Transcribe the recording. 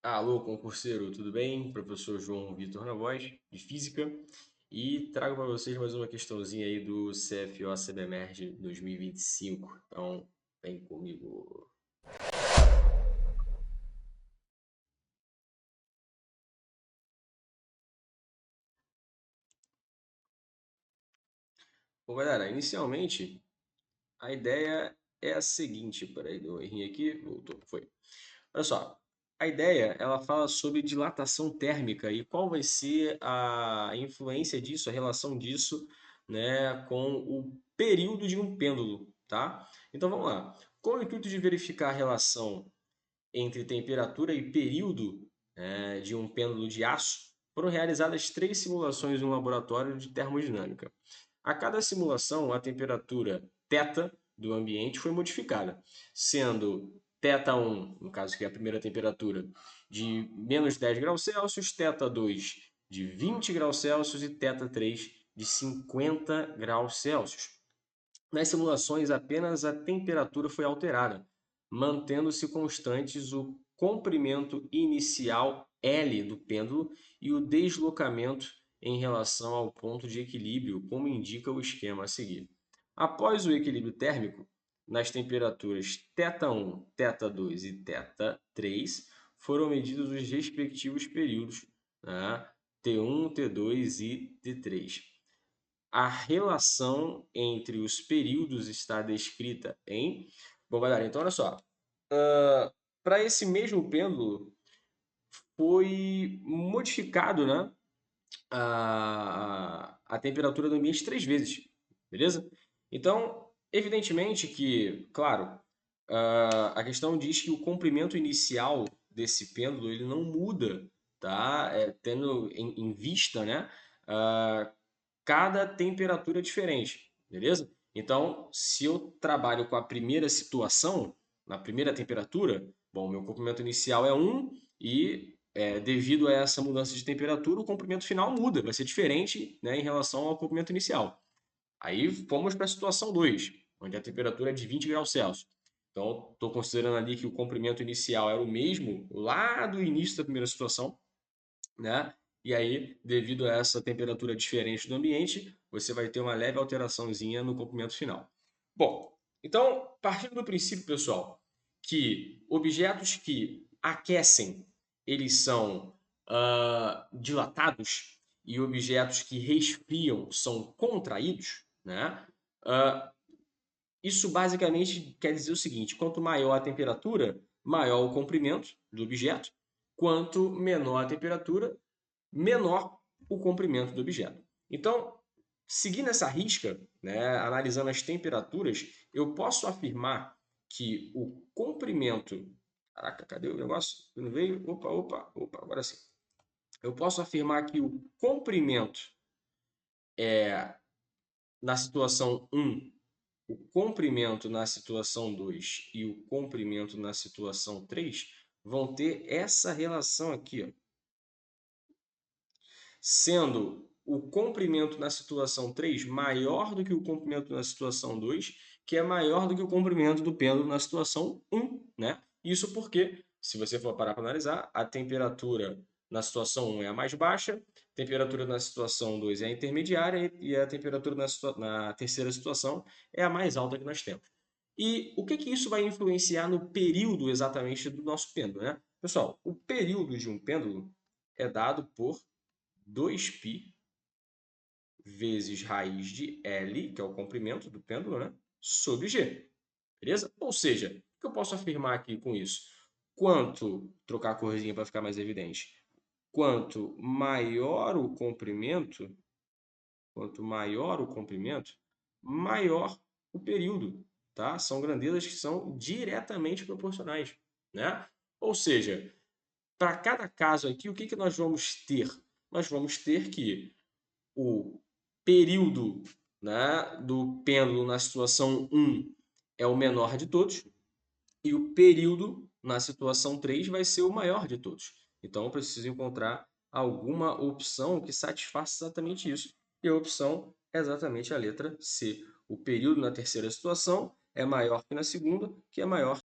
Alô, concurseiro, tudo bem? Professor João Vitor na voz, de Física, e trago para vocês mais uma questãozinha aí do CFO CBMERG 2025. Então, vem comigo. Bom, galera, inicialmente, a ideia é a seguinte, peraí, deu um errinho aqui, voltou, foi. Olha só, a ideia, ela fala sobre dilatação térmica e qual vai ser a influência disso, a relação disso, né, com o período de um pêndulo, tá? Então vamos lá. Com o intuito de verificar a relação entre temperatura e período, de um pêndulo de aço, foram realizadas 3 simulações no laboratório de termodinâmica. A cada simulação, a temperatura θ do ambiente foi modificada, sendo θ1, no caso que é a primeira temperatura, de menos 10 graus Celsius, θ2 de 20 graus Celsius e θ3 de 50 graus Celsius. Nas simulações, apenas a temperatura foi alterada, mantendo-se constantes o comprimento inicial L do pêndulo e o deslocamento em relação ao ponto de equilíbrio, como indica o esquema a seguir. Após o equilíbrio térmico, nas temperaturas θ1, θ2 e θ3, foram medidos os respectivos períodos, né? T1, T2 e T3. A relação entre os períodos está descrita em. Bom, galera, então olha só. Para esse mesmo pêndulo, foi modificado, né, a temperatura do ambiente 3 vezes, beleza? Então, evidentemente que, claro, a questão diz que o comprimento inicial desse pêndulo ele não muda, tá? Tendo em vista, né, ah, cada temperatura diferente, beleza? Então, se eu trabalho com a primeira situação, na primeira temperatura, bom, meu comprimento inicial é 1 e devido a essa mudança de temperatura, o comprimento final muda, vai ser diferente, né, em relação ao comprimento inicial. Aí vamos para a situação 2, onde a temperatura é de 20 graus Celsius. Então, estou considerando ali que o comprimento inicial era o mesmo lá do início da primeira situação, né? E aí, devido a essa temperatura diferente do ambiente, você vai ter uma leve alteraçãozinha no comprimento final. Bom, então, partindo do princípio, pessoal, que objetos que aquecem, eles são dilatados e objetos que resfriam são contraídos, né? Ah, isso basicamente quer dizer o seguinte: quanto maior a temperatura, maior o comprimento do objeto, quanto menor a temperatura, menor o comprimento do objeto. Então, seguindo essa risca, né, analisando as temperaturas, eu posso afirmar que o comprimento. Caraca, cadê o negócio? Não veio? Opa, opa, opa, agora sim. Eu posso afirmar que o comprimento na situação 1, o comprimento na situação 2 e o comprimento na situação 3 vão ter essa relação aqui, ó, sendo o comprimento na situação 3 maior do que o comprimento na situação 2, que é maior do que o comprimento do pêndulo na situação 1, né? Isso porque, se você for parar para analisar, a temperatura na situação 1 é a mais baixa, a temperatura na situação 2 é a intermediária e a temperatura na terceira situação é a mais alta que nós temos. E o que isso vai influenciar no período exatamente do nosso pêndulo, né? Pessoal, o período de um pêndulo é dado por 2π vezes raiz de L, que é o comprimento do pêndulo, né, sobre G. Beleza? Ou seja, o que eu posso afirmar aqui com isso? Trocar a corzinha para ficar mais evidente, quanto maior o comprimento, maior o período, tá? São grandezas que são diretamente proporcionais, né? Ou seja, para cada caso aqui, o que nós vamos ter? Nós vamos ter que o período, né, do pêndulo na situação 1 é o menor de todos e o período na situação 3 vai ser o maior de todos. Então, eu preciso encontrar alguma opção que satisfaça exatamente isso. E a opção é exatamente a letra C. O período na terceira situação é maior que na segunda, que é maior